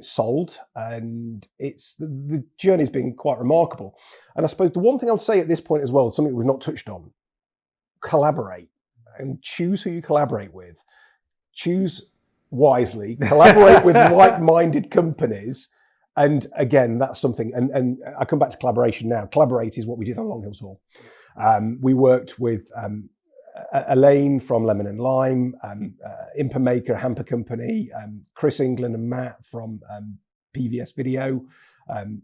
sold, and the journey's been quite remarkable. And I suppose the one thing I would say at this point as well, something we've not touched on, collaborate and choose who you collaborate with. Choose wisely, collaborate with like-minded companies. And again, that's something, and I come back to collaboration now. Collaborate is what we did on Long Hills Hall. We worked with Elaine from Lemon and Lime, Imper Maker, Hamper Company, Chris England and Matt from PVS Video,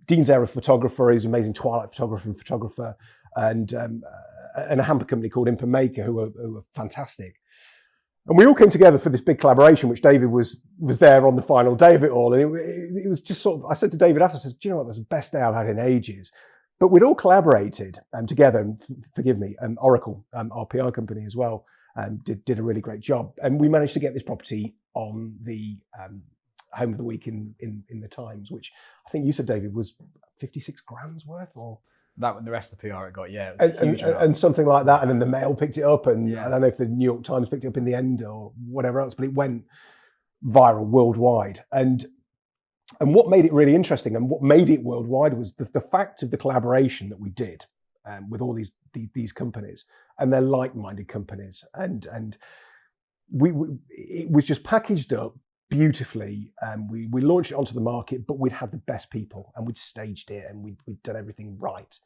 Dean Zera, photographer, who's an amazing Twilight photographer, and a hamper company called Imper Maker, who are fantastic. And we all came together for this big collaboration, which David was there on the final day of it all. And it was just sort of, I said to David after, I said, do you know what, that's the best day I've had in ages. But we'd all collaborated together, and forgive me, Oracle, our PR company as well, did a really great job. And we managed to get this property on the Home of the Week in the Times, which I think you said, David, was 56 grand's worth, or... That and the rest of the PR it got, yeah. It was huge and something like that. And then the Mail picked it up, and yeah. I don't know if the New York Times picked it up in the end or whatever else, but it went viral worldwide. And what made it really interesting and what made it worldwide was the fact of the collaboration that we did with all these companies, and they're like-minded companies. And it was just packaged up beautifully. We launched it onto the market, but we'd had the best people, and we'd staged it, and we'd done everything right.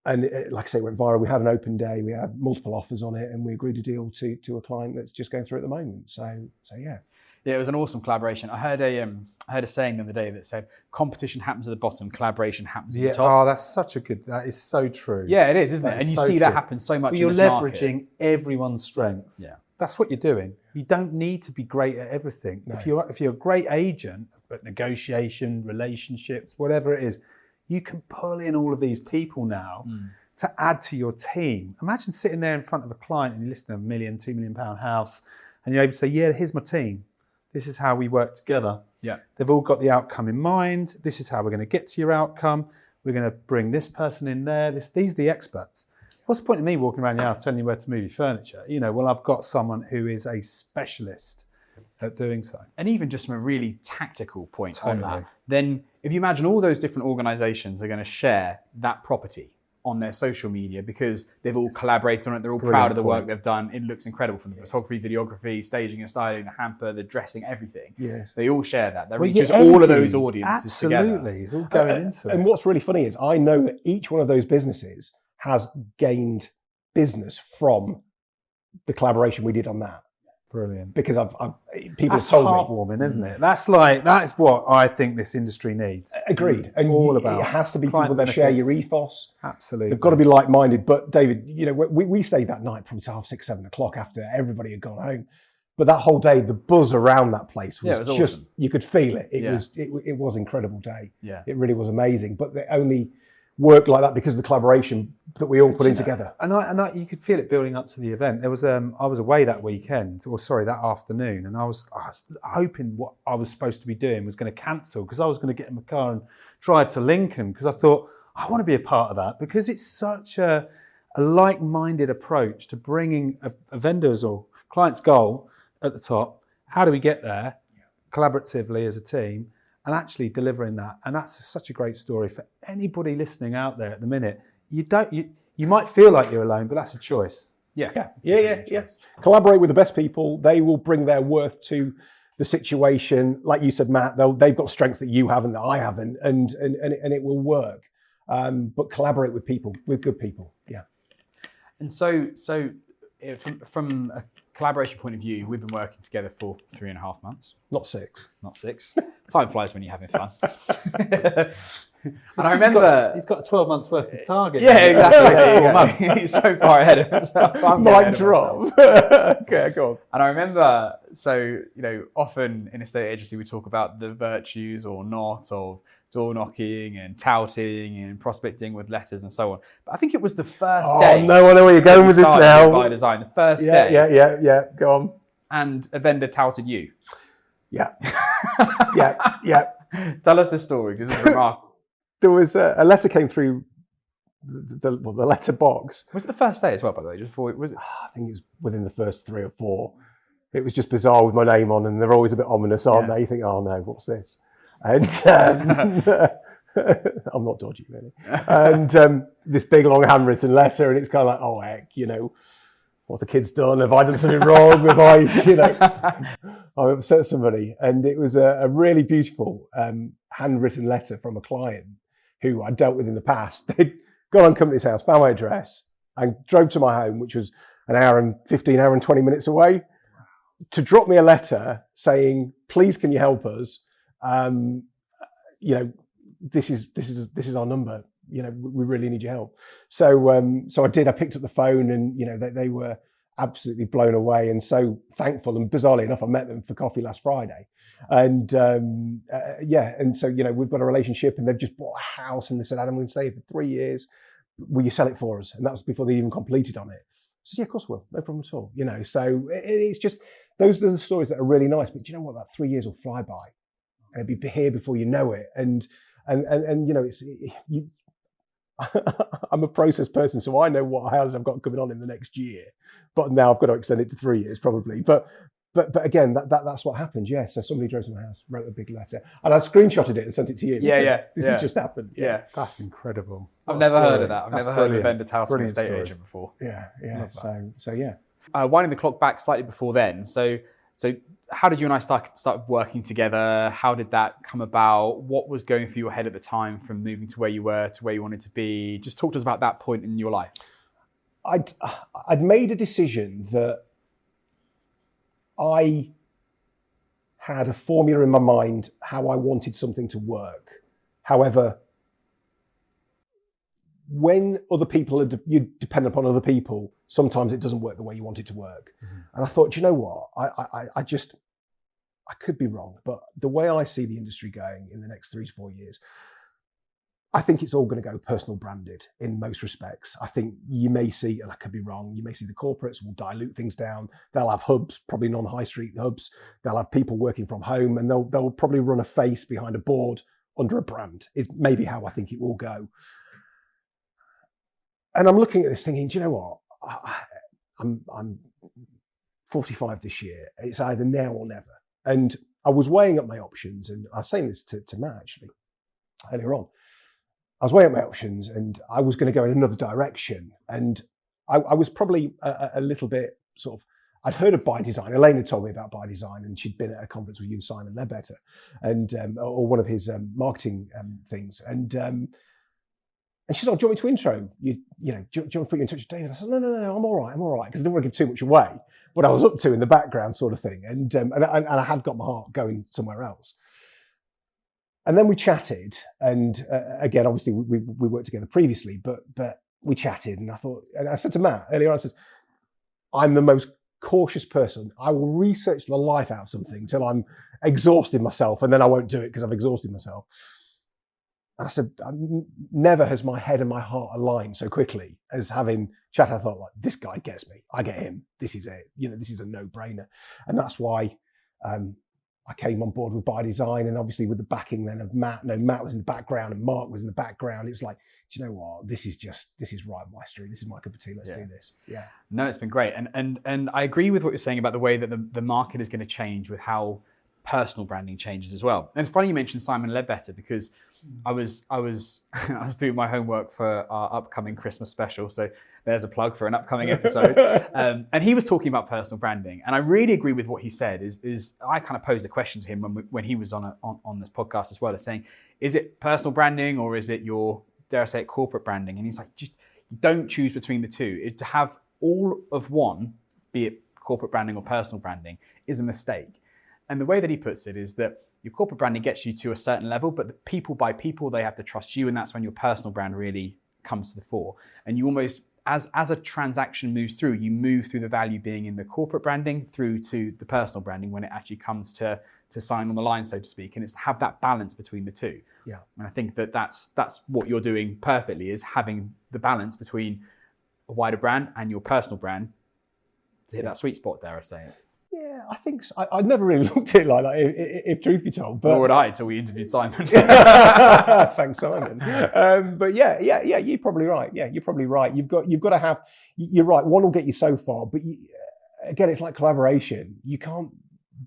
And like I say, it went viral. We had an open day. We had multiple offers on it, and we agreed a deal to a client that's just going through at the moment. So yeah. Yeah, it was an awesome collaboration. I heard a saying the other day that said, "Competition happens at the bottom, collaboration happens at the top." Oh, that's such a good. That is so true. Yeah, it is, isn't it? And you see that happen so much. But you're in this leveraging market. everyone's strengths. Yeah, that's what you're doing. You don't need to be great at everything. No. If you're a great agent at negotiation, relationships, whatever it is, you can pull in all of these people now to add to your team. Imagine sitting there in front of a client and you listen to £1 million, £2 million house, and you're able to say, "Yeah, here's my team. This is how we work together." Yeah, they've all got the outcome in mind. This is how we're going to get to your outcome. We're going to bring this person in there. These are the experts. What's the point of me walking around your house telling you where to move your furniture? Well, I've got someone who is a specialist at doing so. And even just from a really tactical point on that, then if you imagine all those different organisations are going to share that property on their social media because they've all collaborated on it, they're all proud of the work they've done. It looks incredible from the photography, videography, staging and styling, the hamper, the dressing, everything. Yes. They all share that. That reaches all of those audiences together. Absolutely, it's all going into it. And what's really funny is I know that each one of those businesses has gained business from the collaboration we did on that. Brilliant. Because people that's have told heartwarming, isn't it? That's what I think this industry needs. Agreed. And all about it has to be client people that benefits. share your ethos. Absolutely. They've got to be like-minded. But David, we stayed that night probably till 6, 7 o'clock after everybody had gone home. But that whole day, the buzz around that place was, just awesome. You could feel it. It was an incredible day. Yeah. It really was amazing. But they only worked like that because of the collaboration that we all put in together. And you could feel it building up to the event. There was I was away that weekend, that afternoon, and I was hoping what I was supposed to be doing was going to cancel because I was going to get in my car and drive to Lincoln because I thought I want to be a part of that because it's such a like-minded approach to bringing a vendor's or client's goal at the top. How do we get there collaboratively as a team? And actually delivering that. And that's such a great story for anybody listening out there at the minute. You might feel like you're alone, but that's a choice. Yeah. Collaborate with the best people. They will bring their worth to the situation. Like you said, Matt, they've got strengths that you haven't, that I haven't, and it will work. But collaborate with people, with good people. Yeah. And so from a collaboration point of view, we've been working together for 3.5 months. Not 6. Not 6. Time flies when you're having fun. And I remember he's got 12 months worth of target. Yeah, exactly. He's so far ahead of himself. Mic drop. Okay, go on. And I remember, often in a estate agency we talk about the virtues or not of door knocking and touting and prospecting with letters and so on. But I think it was the first day. Oh no, I know where you're going with this now. By design, the first day. Yeah. Go on. And a vendor touted you. Yeah. Yeah. Tell us the story because it's remarkable. There was a letter came through the letter box. Was it the first day as well, by the way? Just before was it? I think it was within the first 3 or 4. It was just bizarre with my name on, and they're always a bit ominous, aren't they? You think, oh no, what's this? And I'm not dodgy, really. And this big, long handwritten letter, and it's kind of like, oh heck, what the kid's done? Have I done something wrong? Have I upset somebody? And it was a really beautiful handwritten letter from a client who I dealt with in the past. They'd gone on company's house, found my address, and drove to my home, which was an hour and 20 minutes away, to drop me a letter saying, "Please, can you help us? This is our number. We really need your help." So I did. I picked up the phone, and they were absolutely blown away and so thankful. And bizarrely enough, I met them for coffee last Friday, and so we've got a relationship, and they've just bought a house, and they said, "Adam, we're going to stay here for 3 years. Will you sell it for us?" And that was before they even completed on it. I said, "Yeah, of course I will. No problem at all." So it's just those are the stories that are really nice. But do you know what? That 3 years will fly by, and it'll be here before you know it. And I'm a process person, so I know what houses I've got coming on in the next year. But now I've got to extend it to 3 years probably. But again, that's what happened. Yeah. So somebody drove to my house, wrote a big letter, and I screenshotted it and sent it to you. This has just happened. Yeah. That's incredible. I've never heard of that. I've never heard of a vendor touting an estate agent before. Yeah. So yeah. Winding the clock back slightly before then. So So how did you and I start working together? How did that come about? What was going through your head at the time from moving to where you were to where you wanted to be? Just talk to us about that point in your life. I'd made a decision that I had a formula in my mind how I wanted something to work. However, when other people you depend upon other people, sometimes it doesn't work the way you want it to work. And I thought, you know what, I could be wrong, but the way I see the industry going in the next 3 to 4 years, I think it's all going to go personal branded in most respects. I think you may see, and I could be wrong, you may see the corporates will dilute things down. They'll have hubs, probably non-high street hubs. They'll have people working from home, and they'll probably run a face behind a board under a brand, is maybe how I think it will go. And I'm looking at this thinking, do you know what? I'm 45 this year. It's either now or never. And I was weighing up my options, and I was saying this to Matt actually earlier on. I was weighing up my options, and I was going to go in another direction. And I was probably a little bit sort of, I'd heard of By Design. Elaine had told me about By Design, and she'd been at a conference with you and Simon Ledbetter, and or one of his marketing things. And she said, "Oh, do you want me to intro? Do you want to put you in touch with David?" I said, "No, I'm all right," because I didn't want to give too much away. What I was up to in the background, sort of thing, and I had got my heart going somewhere else. And then we chatted, and again, obviously we worked together previously, but we chatted, and I said to Matt earlier on, I said, "I'm the most cautious person. I will research the life out of something till I'm exhausted myself, and then I won't do it because I've exhausted myself." And I said, never has my head and my heart aligned so quickly as having chat. I thought, like, this guy gets me. I get him. This is it. This is a no-brainer. And that's why I came on board with By Design, and obviously with the backing then of Matt. No, Matt was in the background and Mark was in the background. It was like, do you know what? This is right up my street. This is my cup of tea. Let's do this. Yeah. No, it's been great. And I agree with what you're saying about the way that the market is going to change with how personal branding changes as well. And it's funny you mentioned Simon Ledbetter, because I was doing my homework for our upcoming Christmas special. So there's a plug for an upcoming episode. And he was talking about personal branding. And I really agree with what he said is I kind of posed a question to him when he was on this podcast as well, as saying, is it personal branding or is it your, dare I say it, corporate branding? And he's like, just don't choose between the two. To have all of one, be it corporate branding or personal branding, is a mistake. And the way that he puts it is that your corporate branding gets you to a certain level, but the people by people, they have to trust you. And that's when your personal brand really comes to the fore. And you almost, as a transaction moves through, you move through the value being in the corporate branding through to the personal branding when it actually comes to sign on the line, so to speak. And it's to have that balance between the two. Yeah. And I think that's what you're doing perfectly, is having the balance between a wider brand and your personal brand to hit that sweet spot, dare I say it. Yeah, I think so. I'd never really looked at it like that, if truth be told. But nor would I until we interviewed Simon. Thanks, Simon. But yeah, you're probably right. Yeah, you're probably right. You've got to have. You're right. One will get you so far, but again, it's like collaboration. You can't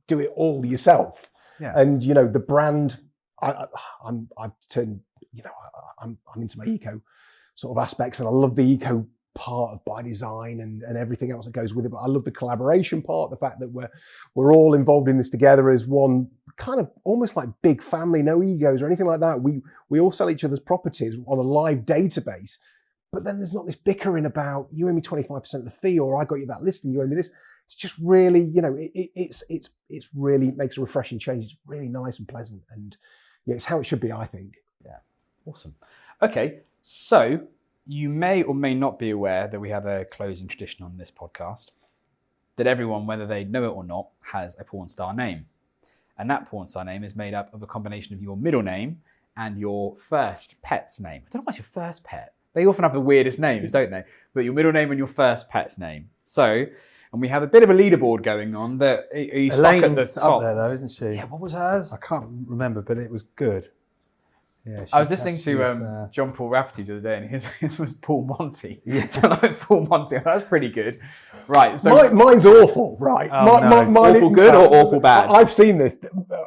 do it all yourself. Yeah. And the brand. I've turned. I'm into my eco sort of aspects, and I love the eco part of By Design and everything else that goes with it. But I love the collaboration part, the fact that we're all involved in this together as one, kind of almost like big family, no egos or anything like that. We all sell each other's properties on a live database, but then there's not this bickering about you owe me 25% of the fee, or I got you that listing, you owe me this. It's just really, it's really makes a refreshing change. It's really nice and pleasant, and yeah, it's how it should be, I think. Yeah, awesome. Okay, so you may or may not be aware that we have a closing tradition on this podcast, that everyone, whether they know it or not, has a porn star name. And that porn star name is made up of a combination of your middle name and your first pet's name. I don't know what's your first pet. They often have the weirdest names, don't they? But your middle name and your first pet's name. So, and we have a bit of a leaderboard going on that you stuck at the top. Up there though, isn't she? Yeah, what was hers? I can't remember, but it was good. Yeah, I was listening to John Paul Rafferty's the other day, and his was Paul Monty. Yeah. So like Paul Monty, that's pretty good. Right. So mine's awful. Right. Oh, no. Awful good or awful bad? I've seen this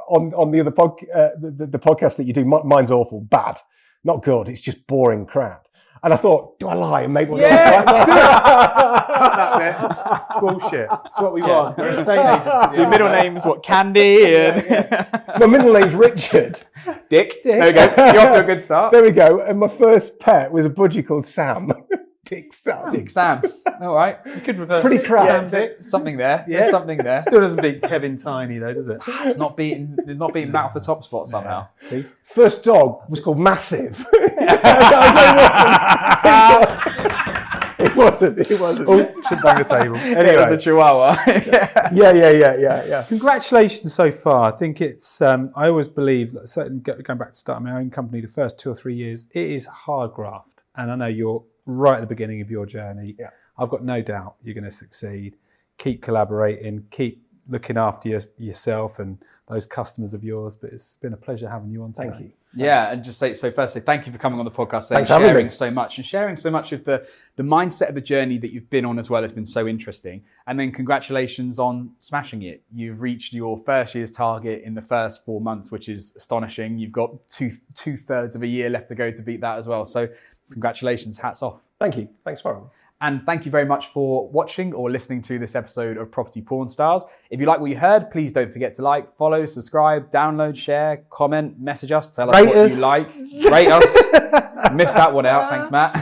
on the other the podcast that you do. Mine's awful bad, not good. It's just boring crap. And I thought, do I lie and make one? Bullshit. That's what we want. We're a estate agent. So your middle name's what? Candy and My middle name's Richard. Dick. There we go. You're off to a good start. There we go. And my first pet was a budgie called Sam. Dick Sam. Dick Sam. All right. You could reverse Pretty it. crap. Sam Dick. Something there. Yeah. There's something there. Still doesn't beat Kevin Tiny though, does it? It's not beating Matt off the top spot somehow. See? First dog was called Massive. It wasn't. Oh, should bang the table. Anyway. It was a Chihuahua. Yeah. Congratulations so far. I think it's, I always believe, that certainly going back to starting my own company, the first 2 or 3 years, it is hard graft. And I know you're right at the beginning of your journey. Yeah. I've got no doubt you're going to succeed. Keep collaborating, keep looking after yourself and those customers of yours. But it's been a pleasure having you on today. Thank you. Yeah, and just say so. Firstly, thank you for coming on the podcast and Thanks for having sharing me. so much of the mindset of the journey that you've been on as well has been so interesting. And then congratulations on smashing it. You've reached your first year's target in the first 4 months, which is astonishing. You've got two-thirds of a year left to go to beat that as well. So congratulations, hats off. Thank you. Thanks for having me. And thank you very much for watching or listening to this episode of Property Porn Stars. If you like what you heard, please don't forget to like, follow, subscribe, download, share, comment, message us, tell us Rate what us. you like. Rate us. Missed that one out. Thanks, Matt.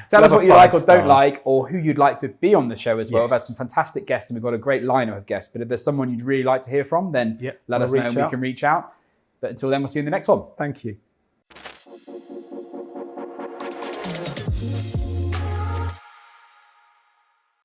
Tell us what you like or don't like, or who you'd like to be on the show as well. Yes. We've had some fantastic guests and we've got a great lineup of guests. But if there's someone you'd really like to hear from, then let us know and we can reach out. But until then, we'll see you in the next one. Thank you.